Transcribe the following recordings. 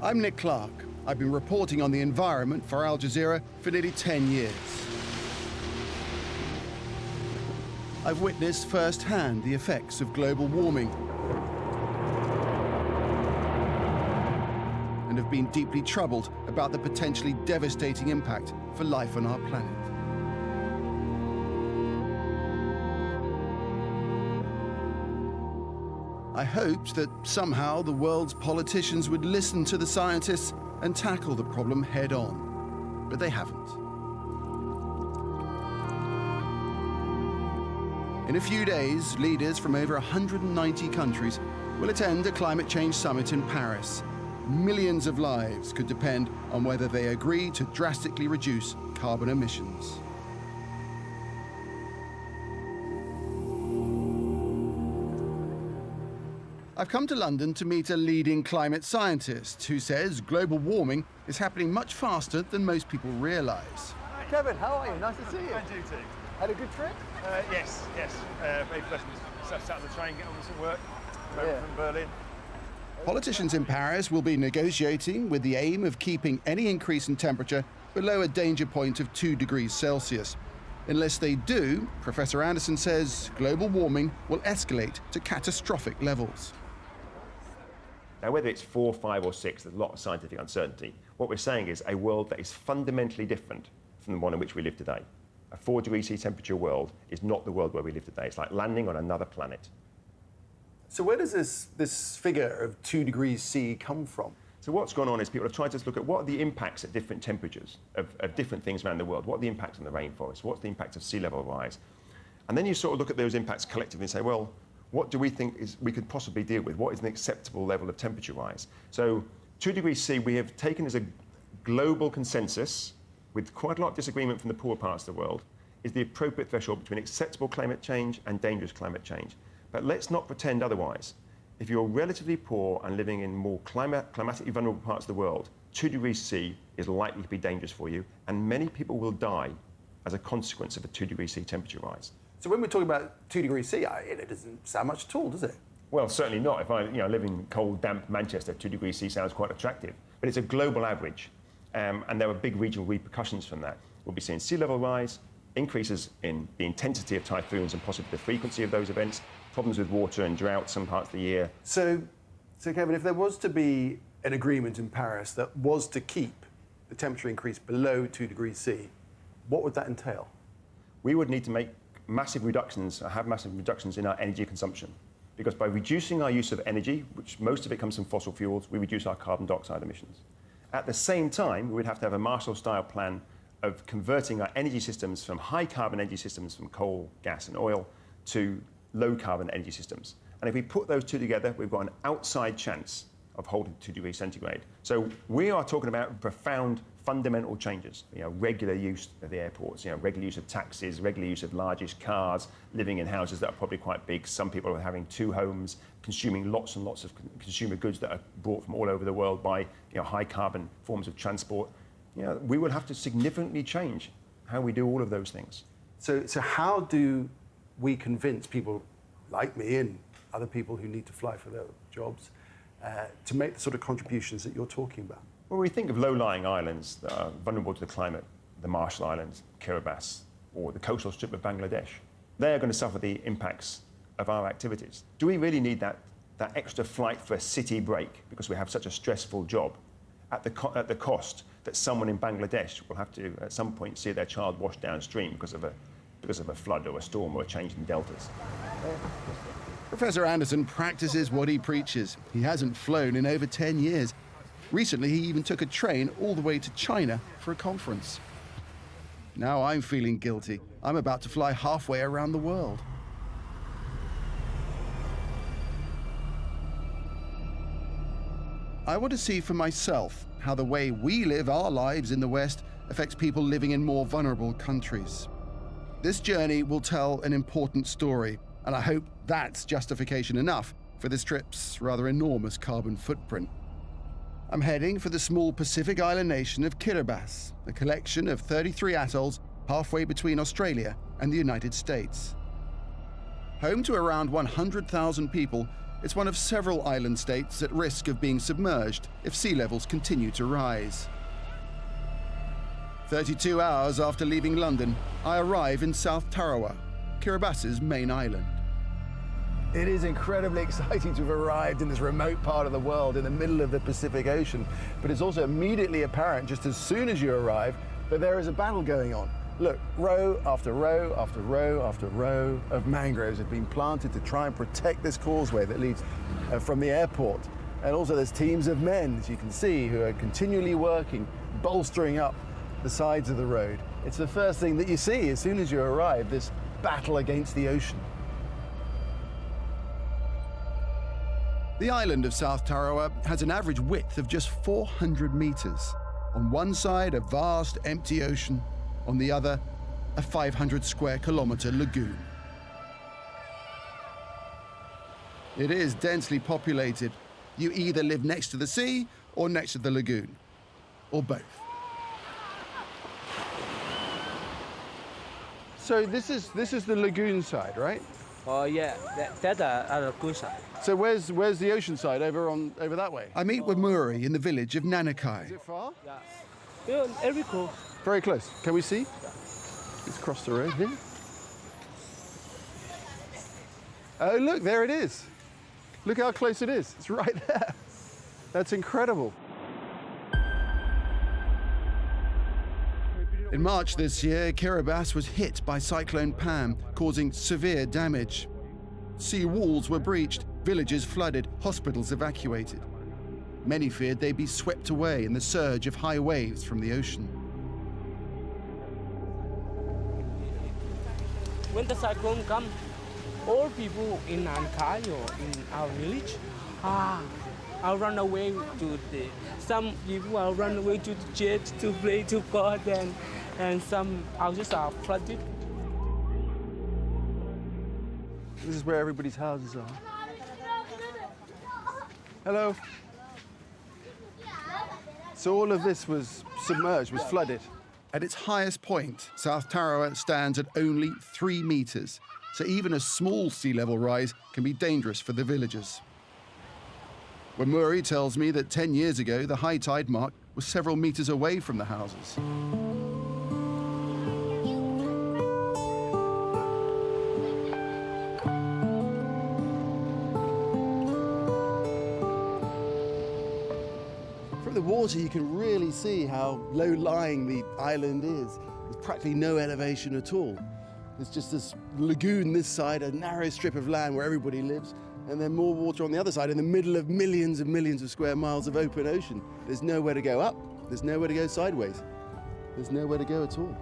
I'm Nick Clark. I've been reporting on the environment for Al Jazeera for nearly 10 years. I've witnessed firsthand the effects of global warming and have been deeply troubled about the potentially devastating impact for life on our planet. I hoped that somehow the world's politicians would listen to the scientists and tackle the problem head on, but they haven't. In a few days, leaders from over 190 countries will attend a climate change summit in Paris. Millions of lives could depend on whether they agree to drastically reduce carbon emissions. I've come to London to meet a leading climate scientist who says global warming is happening much faster than most people realise. Kevin, how are you? Nice to see you. And you too. Had a good trip? Yes. Very pleasant. Sat on the train, getting on with some work from Berlin. Politicians in Paris will be negotiating with the aim of keeping any increase in temperature below a danger point of 2 degrees Celsius. Unless they do, Professor Anderson says global warming will escalate to catastrophic levels. Now, whether it's 4, 5 or 6, there's a lot of scientific uncertainty. What we're saying is a world that is fundamentally different from the one in which we live today. A 4 degrees C temperature world is not the world where we live today. It's like landing on another planet. So where does this figure of 2 degrees C come from? So what's gone on is people have tried to look at what are the impacts at different temperatures of different things around the world. What are the impacts on the rainforest? What's the impact of sea level rise? And then you sort of look at those impacts collectively and say, well, what do we think we could possibly deal with? What is an acceptable level of temperature rise? So 2 degrees C we have taken as a global consensus, with quite a lot of disagreement from the poorer parts of the world, is the appropriate threshold between acceptable climate change and dangerous climate change. But let's not pretend otherwise. If you're relatively poor and living in more climatically vulnerable parts of the world, 2 degrees C is likely to be dangerous for you, and many people will die as a consequence of a 2 degrees C temperature rise. So when we're talking about 2 degrees C, it doesn't sound much at all, does it? Well, certainly not. If I live in cold, damp Manchester, 2 degrees C sounds quite attractive. But it's a global average, and there are big regional repercussions from that. We'll be seeing sea level rise, increases in the intensity of typhoons and possibly the frequency of those events, problems with water and drought some parts of the year. So Kevin, if there was to be an agreement in Paris that was to keep the temperature increase below 2 degrees C, what would that entail? We would need to make massive reductions, have massive reductions in our energy consumption. Because by reducing our use of energy, which most of it comes from fossil fuels, we reduce our carbon dioxide emissions. At the same time, we would have to have a Marshall-style plan of converting our energy systems from high-carbon energy systems from coal, gas and oil to low-carbon energy systems. And if we put those two together, we've got an outside chance of holding 2 degrees centigrade. So we are talking about profound fundamental changes. Regular use of the airports, regular use of taxis, regular use of largish cars, living in houses that are probably quite big. Some people are having 2 homes, consuming lots and lots of consumer goods that are brought from all over the world by high carbon forms of transport. We will have to significantly change how we do all of those things. So how do we convince people like me and other people who need to fly for their jobs to make the sort of contributions that you're talking about? Well, we think of low-lying islands that are vulnerable to the climate, the Marshall Islands, Kiribati, or the coastal strip of Bangladesh. They are going to suffer the impacts of our activities. Do we really need that extra flight for a city break because we have such a stressful job at the cost that someone in Bangladesh will have to, at some point, see their child washed downstream because of a flood or a storm or a change in deltas? Professor Anderson practices what he preaches. He hasn't flown in over 10 years. Recently, he even took a train all the way to China for a conference. Now I'm feeling guilty. I'm about to fly halfway around the world. I want to see for myself how the way we live our lives in the West affects people living in more vulnerable countries. This journey will tell an important story, and I hope that's justification enough for this trip's rather enormous carbon footprint. I'm heading for the small Pacific island nation of Kiribati, a collection of 33 atolls halfway between Australia and the United States. Home to around 100,000 people, It's one of several island states at risk of being submerged if sea levels continue to rise. 32 hours after leaving London, I arrive in South Tarawa, Kiribatis's main island. It is incredibly exciting to have arrived in this remote part of the world in the middle of the Pacific Ocean, but it's also immediately apparent just as soon as you arrive that there is a battle going on. Look, row after row after row after row of mangroves have been planted to try and protect this causeway that leads from the airport. And also there's teams of men, as you can see, who are continually working, bolstering up the sides of the road. It's the first thing that you see as soon as you arrive, this battle against the ocean. The island of South Tarawa has an average width of just 400 meters. On one side, a vast empty ocean. On the other, a 500 square kilometer lagoon. It is densely populated. You either live next to the sea or next to the lagoon, or both. So this is the lagoon side, right? Oh yeah, that's the lagoon side. So where's the ocean side over that way? I meet with Muri in the village of Nanakai. Is it far? Yeah, every close. Very close. Can we see? Let's cross the road here. Oh, look, there it is. Look how close it is. It's right there. That's incredible. In March this year, Kiribati was hit by Cyclone Pam, causing severe damage. Sea walls were breached, villages flooded, hospitals evacuated. Many feared they'd be swept away in the surge of high waves from the ocean. When the cyclone comes, all people in Nankai or in our village, I'll run away to some people will run away to the church to pray to God, and some houses are flooded. This is where everybody's houses are. Hello. So all of this was submerged, was flooded. At its highest point, South Tarawa stands at only 3 meters, so even a small sea level rise can be dangerous for the villagers. Muri tells me that 10 years ago, the high tide mark was several meters away from the houses. From the water, you can really see how low-lying the island is. There's practically no elevation at all. There's just this lagoon this side, a narrow strip of land where everybody lives, and then more water on the other side in the middle of millions and millions of square miles of open ocean. There's nowhere to go up. There's nowhere to go sideways. There's nowhere to go at all.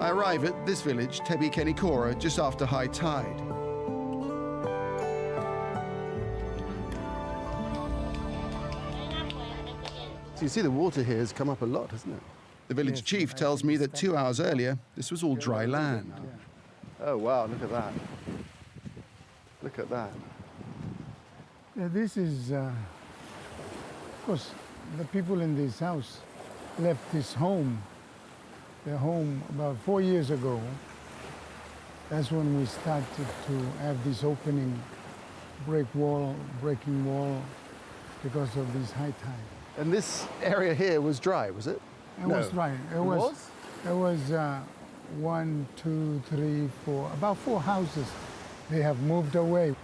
I arrive at this village, Tebi Kenikora, just after high tide. So you see the water here has come up a lot, hasn't it? The village chief tells me that 2 hours earlier, this was all dry land. Oh, wow, look at that. Look at that. Yeah, this is, of course, the people in this house left this home, their home, about 4 years ago. That's when we started to have this opening, breaking wall, because of this high tide. And this area here was dry, was it? It was dry. It was? was? It was 1, 2, 3, 4, about 4 houses. They have moved away.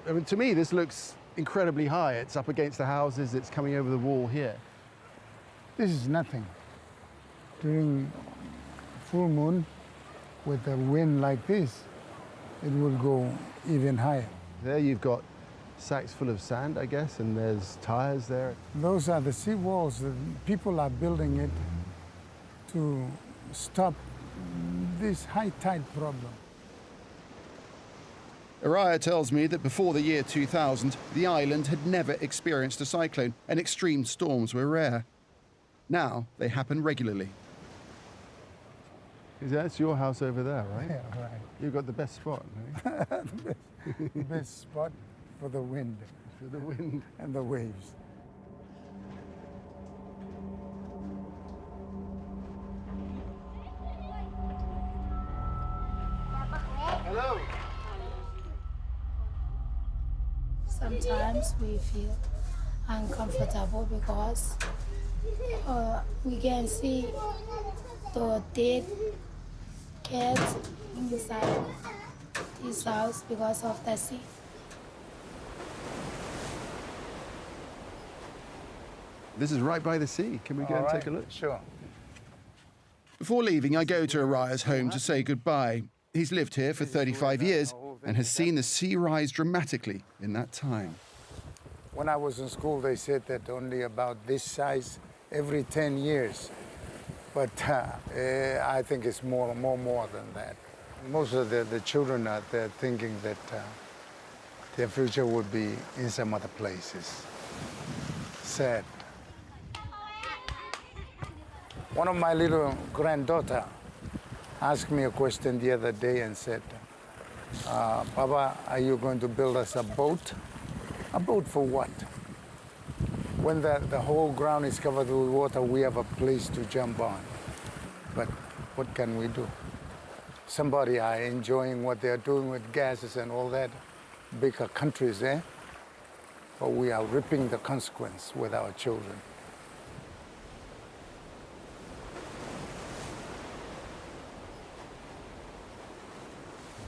I mean, to me, this looks incredibly high. It's up against the houses. It's coming over the wall here. This is nothing. During full moon, with a wind like this, it will go even higher. There you've got sacks full of sand, I guess, and there's tires there. Those are the sea walls. The people are building it to stop this high tide problem. Araya tells me that before the year 2000, the island had never experienced a cyclone and extreme storms were rare. Now they happen regularly. That's your house over there, right? Yeah, right. You've got the best spot, right? The best spot for the wind For the wind. and the waves. Hello. Sometimes we feel uncomfortable because we can see the dead cats inside this house because of the sea. This is right by the sea. Can we go and take a look? Sure. Before leaving, I go to Araya's home to say goodbye. He's lived here for 35 years and has seen the sea rise dramatically in that time. When I was in school, they said that only about this size every 10 years. But I think it's more than that. Most of the children out there thinking that their future would be in some other places. Sad. One of my little granddaughter asked me a question the other day and said, Papa, are you going to build us a boat? A boat for what? When the whole ground is covered with water, we have a place to jump on. But what can we do? Somebody are enjoying what they're doing with gases and all that. Bigger countries, eh? But we are reaping the consequence with our children.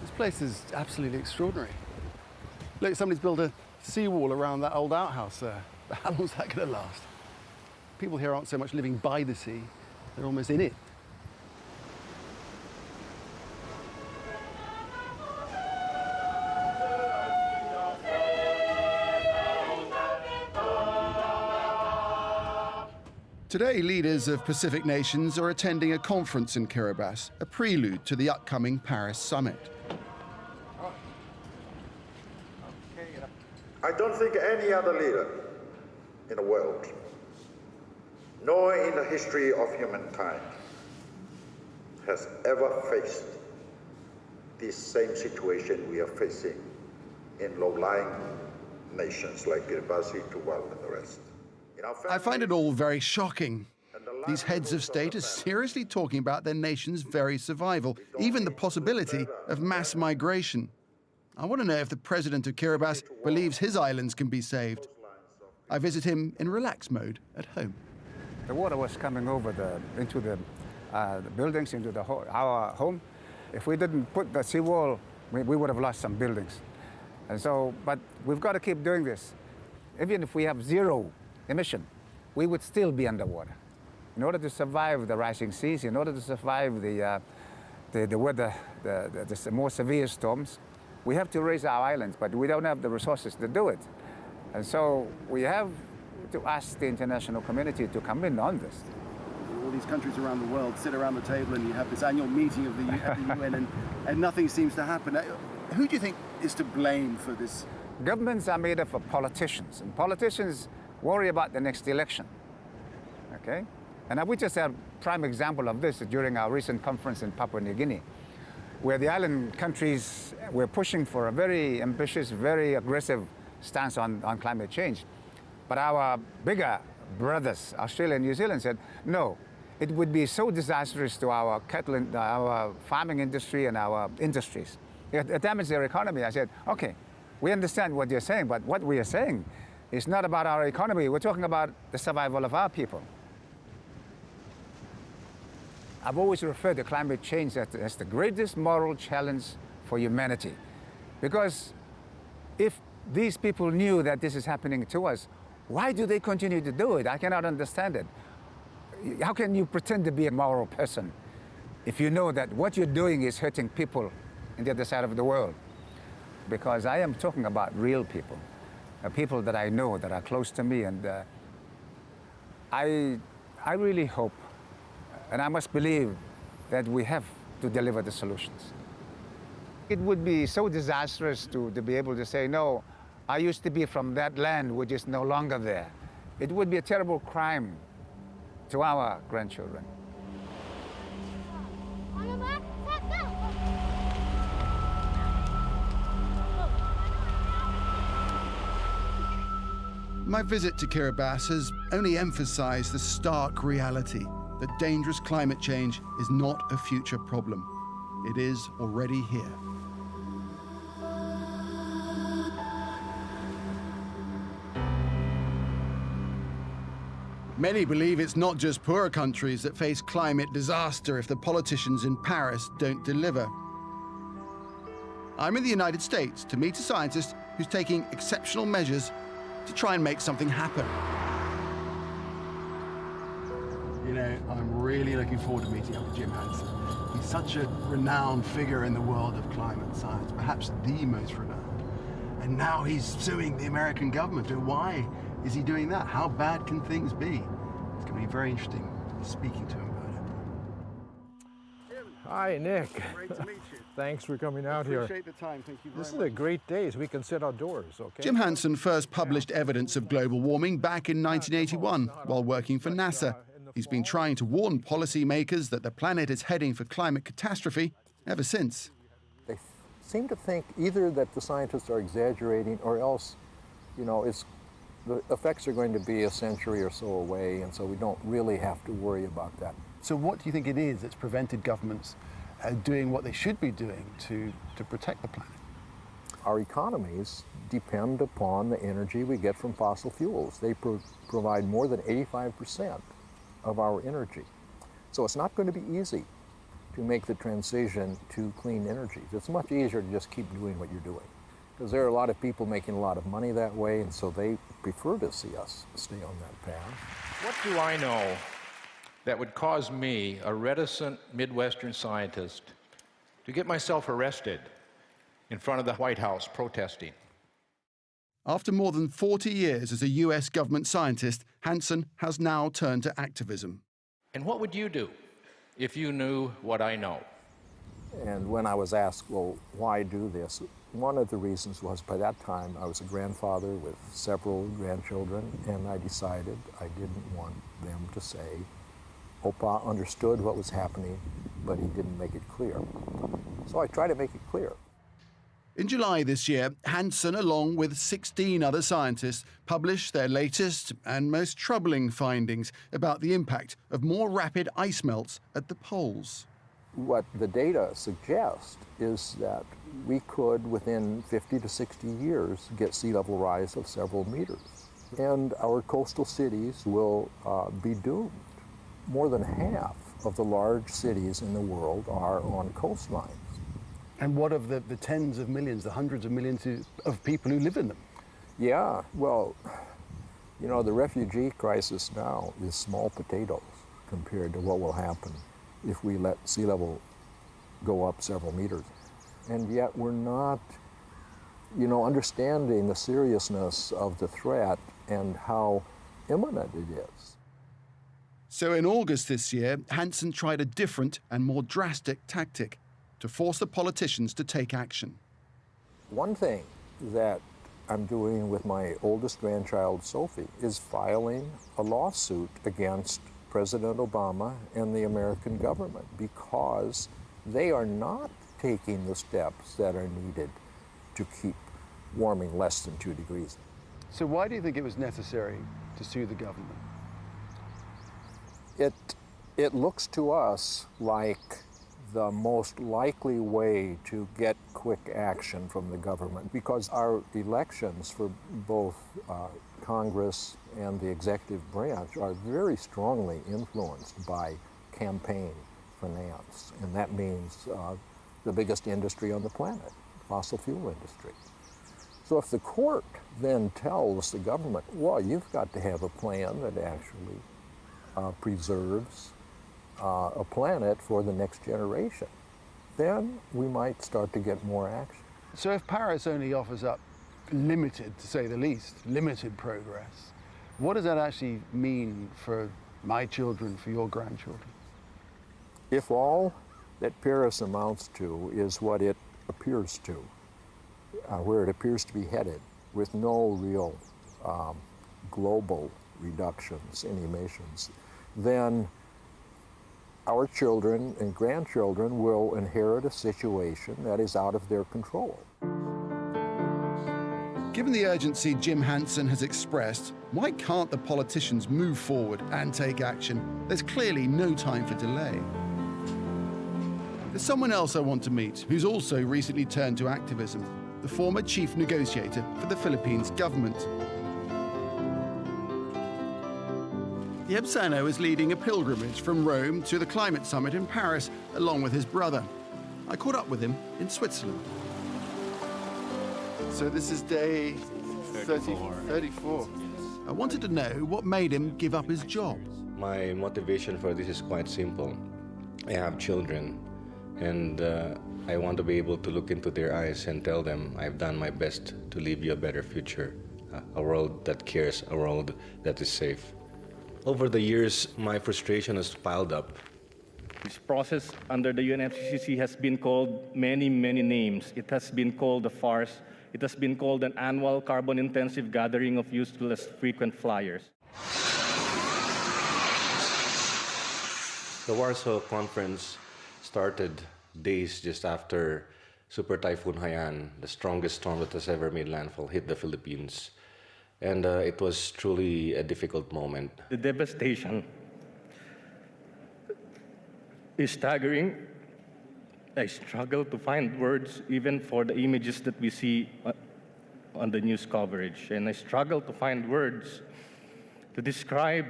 This place is absolutely extraordinary. Look, somebody's built a seawall around that old outhouse there. But how long's that going to last? People here aren't so much living by the sea, they're almost in it. Today, leaders of Pacific nations are attending a conference in Kiribati, a prelude to the upcoming Paris summit. I don't think any other leader in the world, nor in the history of humankind, has ever faced this same situation we are facing in low-lying nations like Kiribati, Tuvalu, and the rest. I find it all very shocking. These heads of state are seriously talking about their nation's very survival, even the possibility of mass migration. I want to know if the president of Kiribati believes his islands can be saved. I visit him in relax mode at home. The water was coming over into the buildings, into our home. If we didn't put the seawall, we would have lost some buildings. And so, but we've got to keep doing this. Even if we have zero emission, we would still be underwater. In order to survive the rising seas, in order to survive the weather, the more severe storms, we have to raise our islands, but we don't have the resources to do it. And so we have to ask the international community to come in on this. All these countries around the world sit around the table and you have this annual meeting of the UN and nothing seems to happen. Who do you think is to blame for this? Governments are made up of politicians, and politicians worry about the next election, okay? And we just had a prime example of this during our recent conference in Papua New Guinea, where the island countries were pushing for a very ambitious, very aggressive stance on climate change. But our bigger brothers, Australia and New Zealand, said, no, it would be so disastrous to our cattle, our farming industry and our industries. It damaged their economy. I said, okay, we understand what you're saying, but what we are saying is not about our economy. We're talking about the survival of our people. I've always referred to climate change as the greatest moral challenge for humanity. Because if these people knew that this is happening to us, why do they continue to do it? I cannot understand it. How can you pretend to be a moral person if you know that what you're doing is hurting people on the other side of the world? Because I am talking about real people, people that I know, that are close to me, and I really hope, and I must believe, that we have to deliver the solutions. It would be so disastrous to be able to say, no, I used to be from that land which is no longer there. It would be a terrible crime to our grandchildren. My visit to Kiribati has only emphasized the stark reality that dangerous climate change is not a future problem. It is already here. Many believe it's not just poorer countries that face climate disaster if the politicians in Paris don't deliver. I'm in the United States to meet a scientist who's taking exceptional measures to try and make something happen. You know, I'm really looking forward to meeting up with Jim Hansen. He's such a renowned figure in the world of climate science, perhaps the most renowned. And now he's suing the American government. And why is he doing that? How bad can things be? It's going to be very interesting speaking to him about it. Hi, Nick. Great to meet you. Thanks for coming out here. Appreciate the time. Thank you very much. This is a great day, so we can sit outdoors, okay? Jim Hansen first published evidence of global warming back in 1981 while working for NASA. He's been trying to warn policymakers that the planet is heading for climate catastrophe ever since. They seem to think either that the scientists are exaggerating or else, you know, the effects are going to be a century or so away, and so we don't really have to worry about that. So what do you think it is that's prevented governments doing what they should be doing to protect the planet? Our economies depend upon the energy we get from fossil fuels. They provide more than 85% of our energy. So it's not going to be easy to make the transition to clean energy. It's much easier to just keep doing what you're doing, because there are a lot of people making a lot of money that way, and so they prefer to see us stay on that path. What do I know that would cause me, a reticent Midwestern scientist, to get myself arrested in front of the White House protesting? After more than 40 years as a US government scientist, Hansen has now turned to activism. And what would you do if you knew what I know? And when I was asked, well, why do this? One of the reasons was by that time I was a grandfather with several grandchildren, and I decided I didn't want them to say, Opa understood what was happening, but he didn't make it clear. So I try to make it clear. In July this year, Hansen, along with 16 other scientists, published their latest and most troubling findings about the impact of more rapid ice melts at the poles. What the data suggest is that we could, within 50 to 60 years, get sea level rise of several meters. And our coastal cities will be doomed. More than half of the large cities in the world are on coastlines. And what of the tens of millions, the hundreds of millions of people who live in them? Yeah, well, you know, the refugee crisis now is small potatoes compared to what will happen if we let sea level go up several meters. And yet we're not, you know, understanding the seriousness of the threat and how imminent it is. So in August this year, Hansen tried a different and more drastic tactic to force the politicians to take action. One thing that I'm doing with my oldest grandchild, Sophie, is filing a lawsuit against President Obama and the American government because they are not taking the steps that are needed to keep warming less than 2 degrees. So why do you think it was necessary to sue the government? It looks to us like the most likely way to get quick action from the government, because our elections for both Congress and the executive branch are very strongly influenced by campaign finance, and that means the biggest industry on the planet, fossil fuel industry. So if the court then tells the government, well, you've got to have a plan that actually preserves a planet for the next generation, then we might start to get more action. So if Paris only offers up limited, to say the least, limited progress, what does that actually mean for my children, for your grandchildren? If all that Paris amounts to is what it appears to, where it appears to be headed, with no real global reductions in emissions, then our children and grandchildren will inherit a situation that is out of their control. Given the urgency Jim Hansen has expressed, why can't the politicians move forward and take action? There's clearly no time for delay. There's someone else I want to meet who's also recently turned to activism, the former chief negotiator for the Philippines government. Yeb Sano is leading a pilgrimage from Rome to the climate summit in Paris, along with his brother. I caught up with him in Switzerland. So this is day 34. I wanted to know what made him give up his job. My motivation for this is quite simple. I have children, and I want to be able to look into their eyes and tell them I've done my best to leave you a better future, a world that cares, a world that is safe. Over the years, my frustration has piled up. This process under the UNFCCC has been called many, many names. It has been called a farce. It has been called an annual carbon-intensive gathering of useless frequent flyers. The Warsaw Conference started days just after Super Typhoon Haiyan, the strongest storm that has ever made landfall, hit the Philippines. And it was truly a difficult moment. The devastation is staggering. I struggle to find words even for the images that we see on the news coverage. And I struggle to find words to describe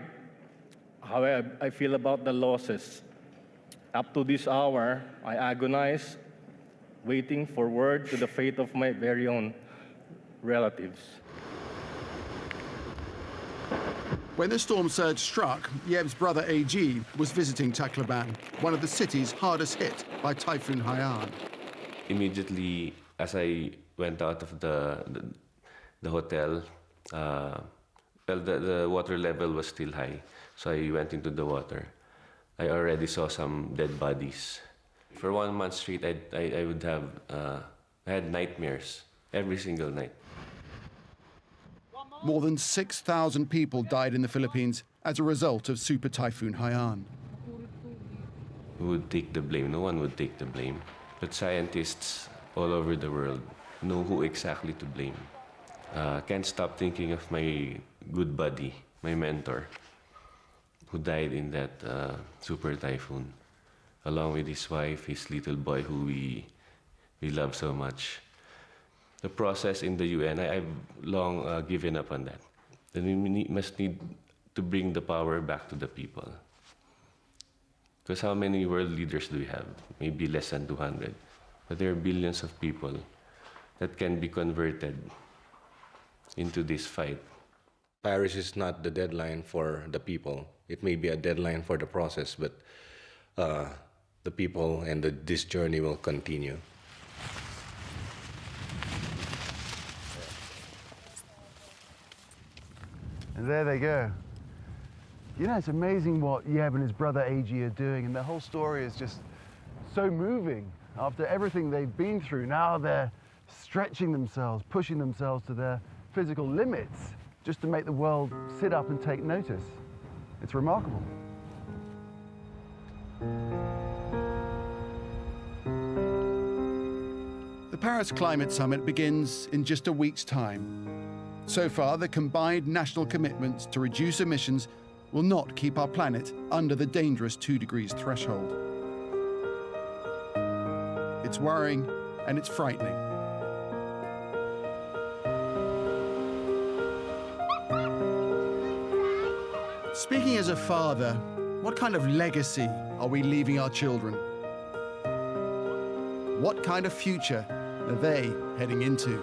how I feel about the losses. Up to this hour, I agonize, waiting for word to the fate of my very own relatives. When the storm surge struck, Yeb's brother AG was visiting Tacloban, one of the cities hardest hit by Typhoon Haiyan. Immediately, as I went out of the hotel, the water level was still high, so I went into the water. I already saw some dead bodies. For 1 month straight, I would have I had nightmares every single night. More than 6,000 people died in the Philippines as a result of Super Typhoon Haiyan. Who would take the blame? No one would take the blame. But scientists all over the world know who exactly to blame. Can't stop thinking of my good buddy, my mentor, who died in that super typhoon, along with his wife, his little boy, who we love so much. The process in the UN, I've long given up on that. Then we must need to bring the power back to the people. Because how many world leaders do we have? Maybe less than 200. But there are billions of people that can be converted into this fight. Paris is not the deadline for the people. It may be a deadline for the process, but the people and this journey will continue. And there they go. You know, it's amazing what Yeb and his brother AG are doing, and their whole story is just so moving. After everything they've been through, now they're stretching themselves, pushing themselves to their physical limits just to make the world sit up and take notice. It's remarkable. The Paris Climate Summit begins in just a week's time. So far, the combined national commitments to reduce emissions will not keep our planet under the dangerous 2 degrees threshold. It's worrying and it's frightening. Speaking as a father, what kind of legacy are we leaving our children? What kind of future are they heading into?